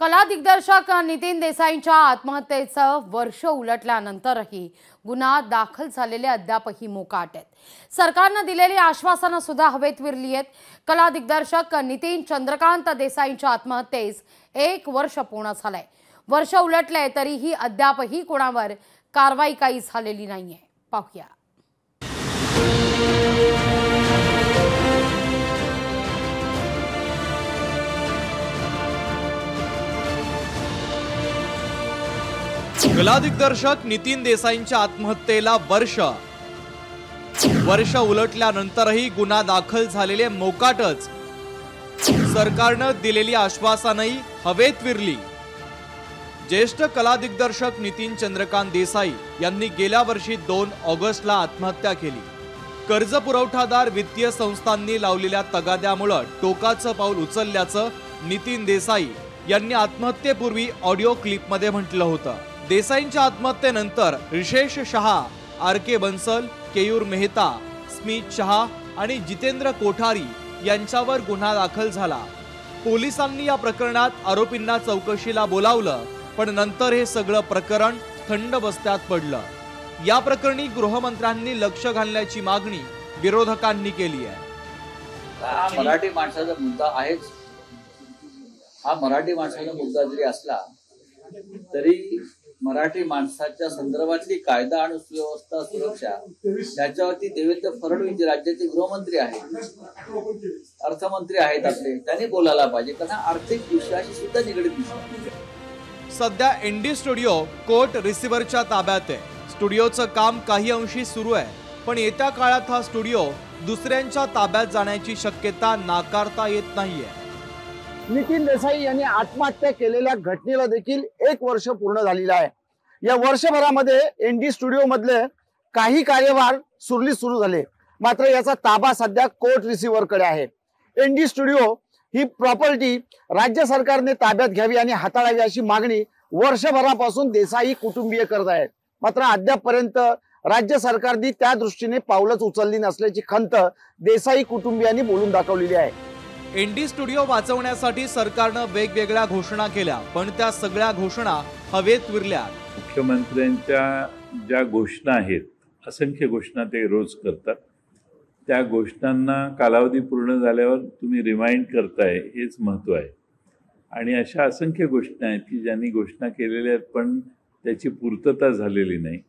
कला दिग्दर्शक नितीन देसाईंच्या आत्महत्येचं वर्ष उलटल्यानंतरही गुन्हा दाखल झालेले अद्यापही मोकाट आहेत। सरकारने दिलेली आश्वासनं सुद्धा हवेत विरली आहेत। कला दिग्दर्शक नितीन चंद्रकांत देसाईंच्या आत्महत्येस 1 वर्ष पूर्ण झालंय। वर्ष उलटले तरीही अद्यापही कोणावर कारवाई काही झालेली नाहीये। पाहूया। कला दिग्दर्शक नितीन देसाईंच्या आत्महत्येला वर्ष उलटल्यानंतरही गुन्हा दाखल झालेले मोकाटच। सरकारने दिलेली आश्वासनही हवेत विरली। ज्येष्ठ कला दिग्दर्शक नितीन चंद्रकांत देसाई यांनी गेल्या वर्षी 2 ऑगस्टला आत्महत्या केली। कर्ज पुरवठादार वित्तीय संस्थांनी लावलेल्या तगाद्यामुळे टोकाचं पाऊल उचलल्याचं नितीन देसाई यांनी आत्महत्येपूर्वी ऑडिओ क्लिपमध्ये म्हटलं होतं। देसाईंच्या आत्महत्येनंतर रिशेष शहा, आर.के. बन्सल, केयूर मेहता, स्मित शहा आणि जितेंद्र कोठारी यांच्यावर गुन्हा दाखल झाला। पोलिसांनी या प्रकरणात आरोपींना चौकशीला बोलावलं, पण नंतर हे सगळं प्रकरण थंड बस्त्यात पडलं। या प्रकरणी गृहमंत्र्यांनी लक्ष घालण्याची मागणी विरोधकांनी केली आहे। मराठी माणसाचा मुद्दा आहेच। हा मराठी माणसाचा मुद्दा जरी असला तरी मराठी माणसाच्या संदर्भातली कायदा आणि सुव्यवस्था सुरक्षा त्याच्यावरती देवेंद्र फडणवीस राज्याचे गृहमंत्री आहेत, अर्थमंत्री आहेत आपले, त्यांनी बोलायला पाहिजे, कारण आर्थिक विषयाशी सुद्धा निगडीत विषय। सध्या एनडी स्टुडिओ कोर्ट रिसिव्हरच्या ताब्यात आहे। स्टुडिओचं काम काही अंशी सुरू आहे, पण येत्या काळात हा स्टुडिओ दुसऱ्यांच्या ताब्यात जाण्याची शक्यता नाकारता येत नाहीये। नितीन देसाई यांनी आत्महत्या केलेल्या घटनेला देखील 1 वर्ष पूर्ण झालेलं आहे। या वर्षभरामध्ये एनडी स्टुडिओ मधले काही कार्यभार सुरळीत सुरू झाले, मात्र याचा ताबा सध्या कोर्ट रिसिव्हरकडे आहे। एनडी स्टुडिओ ही प्रॉपर्टी राज्य सरकारने ताब्यात घ्यावी आणि हाताळावी अशी मागणी वर्षभरापासून देसाई कुटुंबीय करत आहेत, मात्र अद्यापपर्यंत राज्य सरकारने त्या दृष्टीने पावलंच उचलली नसल्याची खंत देसाई कुटुंबियांनी बोलून दाखवलेली आहे। एनडी स्टुडिओ वाचवण्यासाठी सरकारने वेगवेगळ्या घोषणा केल्या, पण त्या सगळ्या घोषणा हवेत विरल्या। मुख्यमंत्र्यांच्या ज्या घोषणा आहेत, असंख्य घोषणा ते रोज करतात, त्या घोषणांना कालावधी पूर्ण झाल्यावर तुम्ही रिमाइंड करताय, हेच महत्त्व आहे। आणि अशा असंख्य घोषणा आहेत की ज्यांनी घोषणा केलेल्या आहेत पण त्याची पूर्तता झालेली नाही।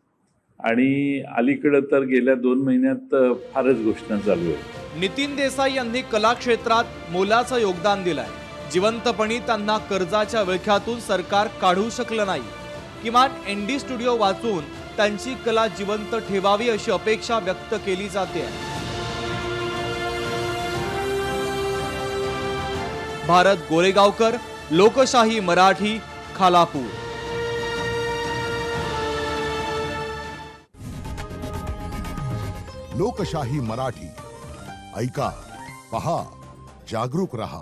आणि अलीकडे तर गेल्या 2 महिन्यात फारच घोषणा चालू आहेत। नितीन देसाई यांनी कला क्षेत्रात मोलाचं योगदान दिलंय। जिवंतपणी त्यांना कर्जाच्या विळख्यातून सरकार काढू शकलं नाही। किमान एनडी स्टुडिओ वाचून त्यांची कला जिवंत ठेवावी अशी अपेक्षा व्यक्त केली जाते। भारत गोरेगावकर, लोकशाही मराठी, खालापूर। लोकशाही मराठी ऐका, पहा, जागरूक रहा।